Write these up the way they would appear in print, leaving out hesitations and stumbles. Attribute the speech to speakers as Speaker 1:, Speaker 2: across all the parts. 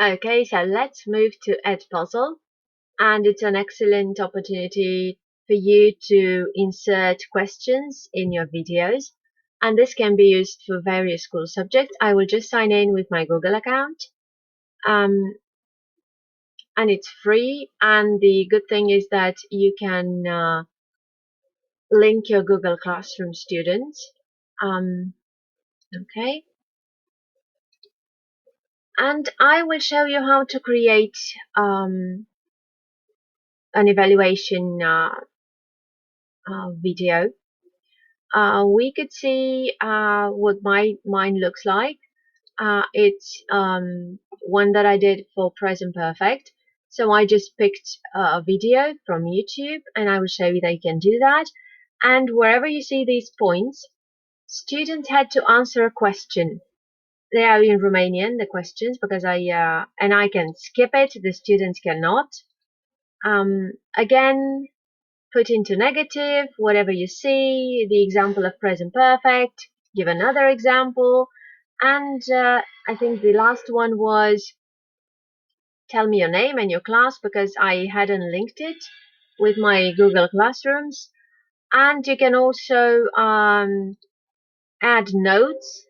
Speaker 1: Okay, so let's move to edpuzzle, and it's an excellent opportunity for you to insert questions in your videos, and this can be used for various school subjects. I will just sign in with my Google account, um, and it's free, and the good thing is that you can link your Google Classroom students. Okay, and I will show you how to create an evaluation video. We could see what mine looks like. It's one that I did for present perfect. So I just picked a video from YouTube, and I will show you that you can do that. And wherever you see these points, students had to answer a question. They are in Romanian, the questions, because and I can skip it. The students cannot. Again, put into negative whatever you see, the example of present perfect, give another example, and I think the last one was tell me your name and your class, because I hadn't linked it with my Google Classrooms. And you can also add notes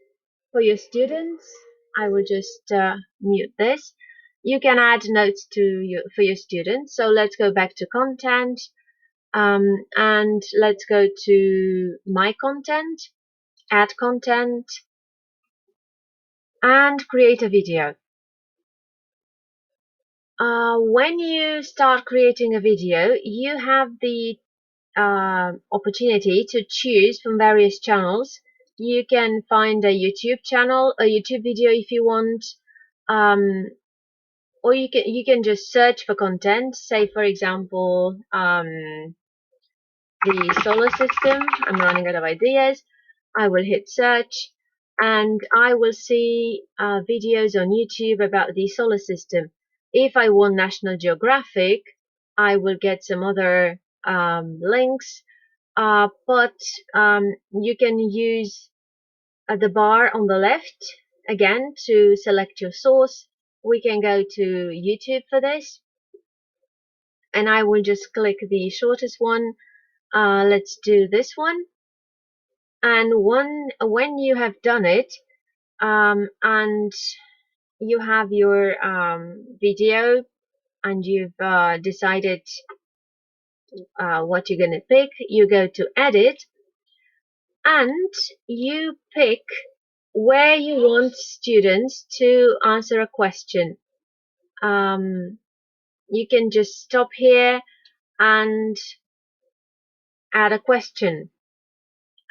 Speaker 1: for your students. I will just mute this. You can add notes for your students. So let's go back to content. And let's go to my content, add content, and create a video. When you start creating a video, you have the opportunity to choose from various channels. You can find a YouTube channel, a YouTube video if you want, or you can just search for content. Say, for example, the solar system. I'm running out of ideas. I will hit search, and I will see videos on YouTube about the solar system. If I want National Geographic, I will get some other links, but you can use the bar on the left again to select your source. We can go to YouTube for this, and I will just click the shortest one. Let's do this one. And when you have done it, and you have your video, and you've decided what you're going to pick, you go to edit, and you pick where you want students to answer a question. You can just stop here and add a question.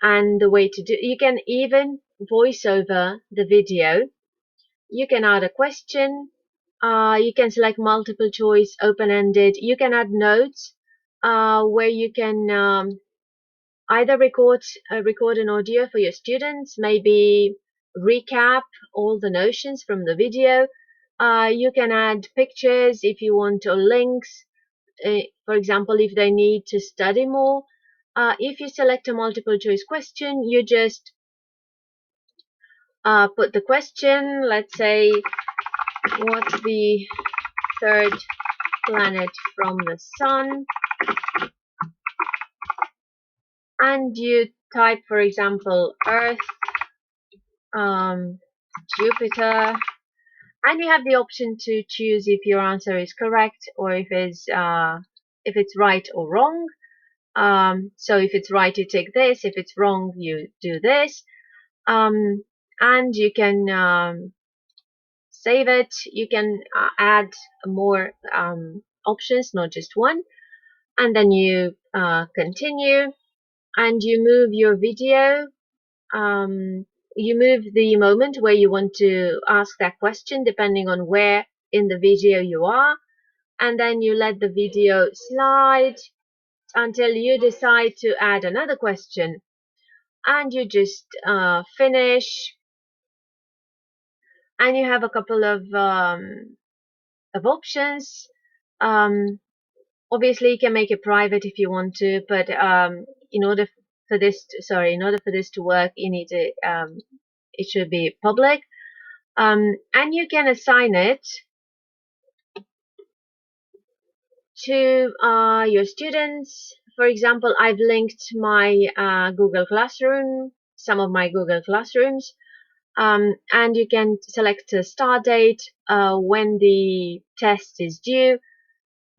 Speaker 1: And the way to do, you can even voice over the video. You can add a question. You can select multiple choice, open-ended. You can add notes where you can either record an audio for your students, maybe recap all the notions from the video. You can add pictures if you want, or links. For example, if they need to study more. If you select a multiple choice question, you just put the question. Let's say, what's the third planet from the sun? And you type, for example, Earth, Jupiter, and you have the option to choose if your answer is correct, or if it's right or wrong. So if it's right, you take this. If it's wrong, you do this. And you can save it. You can add more options, not just one. And then you continue, and you move your video. You move the moment where you want to ask that question, depending on where in the video you are. And then you let the video slide until you decide to add another question. And you just finish. And you have a couple of options. Obviously, you can make it private if you want to, but in order for this to work, you need to it should be public. And you can assign it to your students. For example, I've linked my Google Classroom, some of my Google Classrooms, and you can select a start date when the test is due.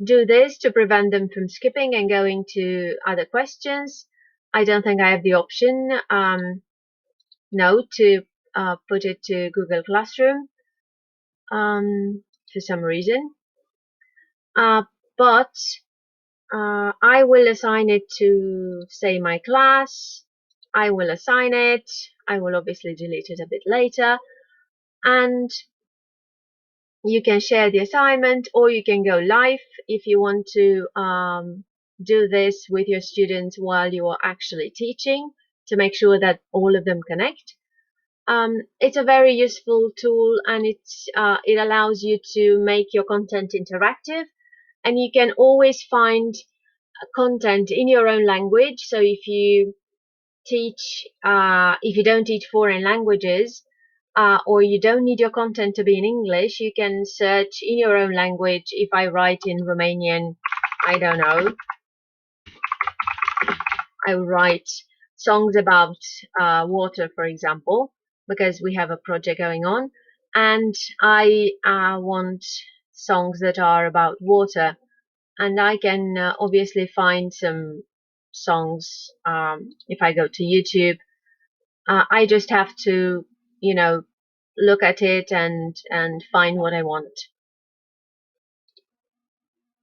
Speaker 1: Do this to prevent them from skipping and going to other questions. I don't think I have the option no to put it to Google Classroom for some reason. But I will assign it to, say, my class. I will assign it. I will obviously delete it a bit later. And you can share the assignment, or you can go live if you want to do this with your students while you are actually teaching to make sure that all of them connect. It's a very useful tool, and it allows you to make your content interactive, and you can always find content in your own language. So if you if you don't teach foreign languages, or you don't need your content to be in English, you can search in your own language. If I write in Romanian, I don't know, I write songs about water, for example, because we have a project going on, and I want songs that are about water, and I can obviously find some songs if I go to YouTube. I just have to, look at it and find what I want.